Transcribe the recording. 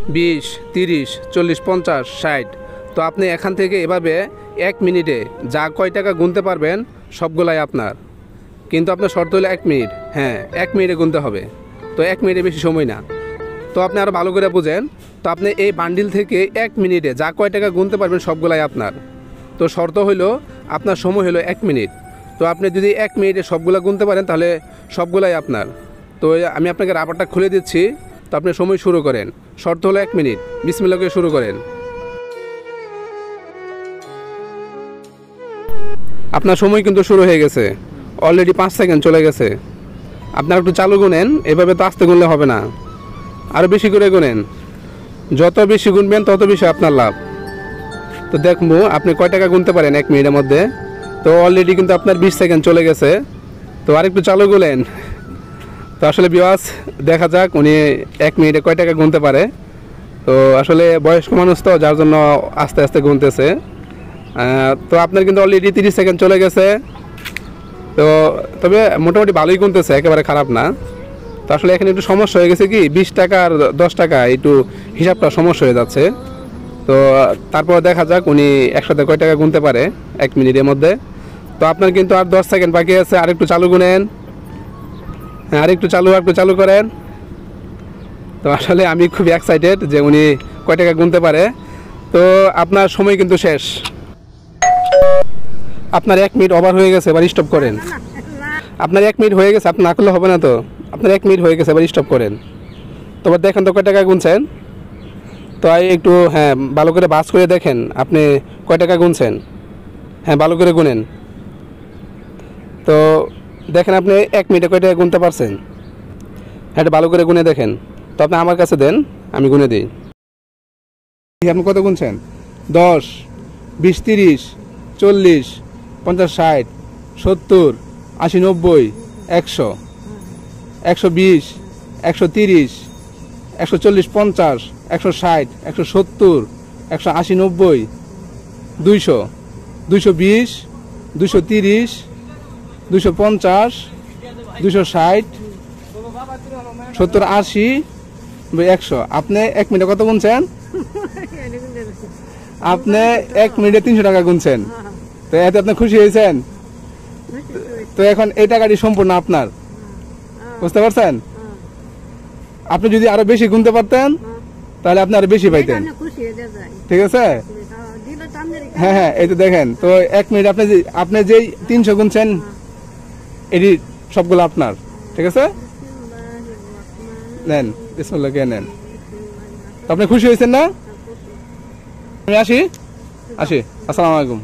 20, 30, 40, 50, 60। তো আপনি এখান থেকে এভাবে 1 মিনিটে যা কয় টাকা গুনতে পারবেন সবগুলাই আপনার। কিন্তু আপনার শর্ত হলো 1 মিনিট। হ্যাঁ, 1 মিনিটে গুনতে হবে। তো 1 মিনিটে বেশি সময় না। তো আপনি আরও ভালো করে বুঝেন। তো আপনি এই বান্ডিল থেকে 1 মিনিটে যা কয় টাকা গুনতে পারবেন সবগুলাই আপনার। তো শর্ত হইল আপনার সময় হলো 1 মিনিট। তো আপনি যদি 1 মিনিটে সবগুলা গুনতে পারেন তাহলে সবগুলাই আপনার। তো আমি আপনাকে রাবারটা খুলে দিচ্ছি। তো আপনি সময় শুরু করেন। শর্ত হলো 1 মিনিট। বিসমিল্লাহ করে শুরু করেন। আপনার সময় কিন্তু শুরু হয়ে গেছে। অলরেডি 5 সেকেন্ড চলে গেছে। আপনার একটু চালু গুনেন। এভাবে তো আস্তে গুনলে হবে না, আরও বেশি করে গুনেন। যত বেশি গুনবেন তত বেশি আপনার লাভ। তো দেখবো আপনি কয় টাকা গুনতে পারেন 1 মিনিটের মধ্যে। তো অলরেডি কিন্তু আপনার 20 সেকেন্ড চলে গেছে। তো আরেকটু চালু গুলেন। তো আসলে ভিউয়ার্স দেখা যাক উনি 1 মিনিটে কয় টাকা গুনতে পারে। তো আসলে বয়স্ক মানুষ তো, যার জন্য আস্তে আস্তে গুনতেছে। তো আপনার কিন্তু অলরেডি 30 সেকেন্ড চলে গেছে। তো তবে মোটামুটি ভালোই গুনতেছে, একেবারে খারাপ না। তো আসলে এখানে একটু সমস্যা হয়ে গেছে কি, 20 টাকা আর 10 টাকা একটু হিসাবটা সমস্যা হয়ে যাচ্ছে। তো তারপর দেখা যাক উনি একসাথে কয় টাকা গুনতে পারে 1 মিনিটের মধ্যে। তো আপনার কিন্তু আর 10 সেকেন্ড বাকি আছে। আরেকটু চালু গুনেন। হ্যাঁ, আরেকটু চালু করেন। তো আসলে আমি খুব এক্সাইটেড যে উনি কয় টাকা গুনতে পারে। তো আপনার সময় কিন্তু শেষ। আপনার 1 মিনিট ওভার হয়ে গেছে, এবার স্টপ করেন। আপনার 1 মিনিট হয়ে গেছে, আপনি না করলে হবে না। তো আপনার 1 মিনিট হয়ে গেছে, এবার স্টপ করেন। তো এবার দেখেন তো কয় টাকা গুনছেন। তো একটু হ্যাঁ ভালো করে বাস করে দেখেন আপনি কয় টাকা গুনছেন। হ্যাঁ, ভালো করে গুনেন। তো দেখেন আপনি 1 মিনিটে কয় টাকা গুনতে পারছেন। হ্যাঁ, এটা ভালো করে গুনে দেখেন। তো আপনি আমার কাছে দেন, আমি গুনে দিই। আপনি কত গুনছেন? 10, 20, 30, 40, 50, 60, 70, 80, 90, 100, 120, 130, 140, 50, 160, 170, 180, 90, 200, 220, 230, 250, 260, 70, 80, 100। আপনি 1 মিনিটে কত গুনছেন? আপনি 1 মিনিটে 300 টাকা গুনছেন। তো এতে আপনি খুশি হয়েছেন? তো এখন এই টাকাটি সম্পূর্ণ আপনার। বুঝতে পারছেন? আপনি যদি আরো বেশি গুনতে পারতেন তাহলে আপনি আরো বেশি পাইতেন। ঠিক আছে? হ্যাঁ হ্যাঁ, এই তো দেখেন। তো 1 মিনিট আপনি যেই 300 গুনছেন এটি সবগুলো আপনার। ঠিক আছে? নেন, বিসমিল্লাহ কে নেন। আপনি খুশি হয়েছেন না? আমি আসি। আসসালামু আলাইকুম।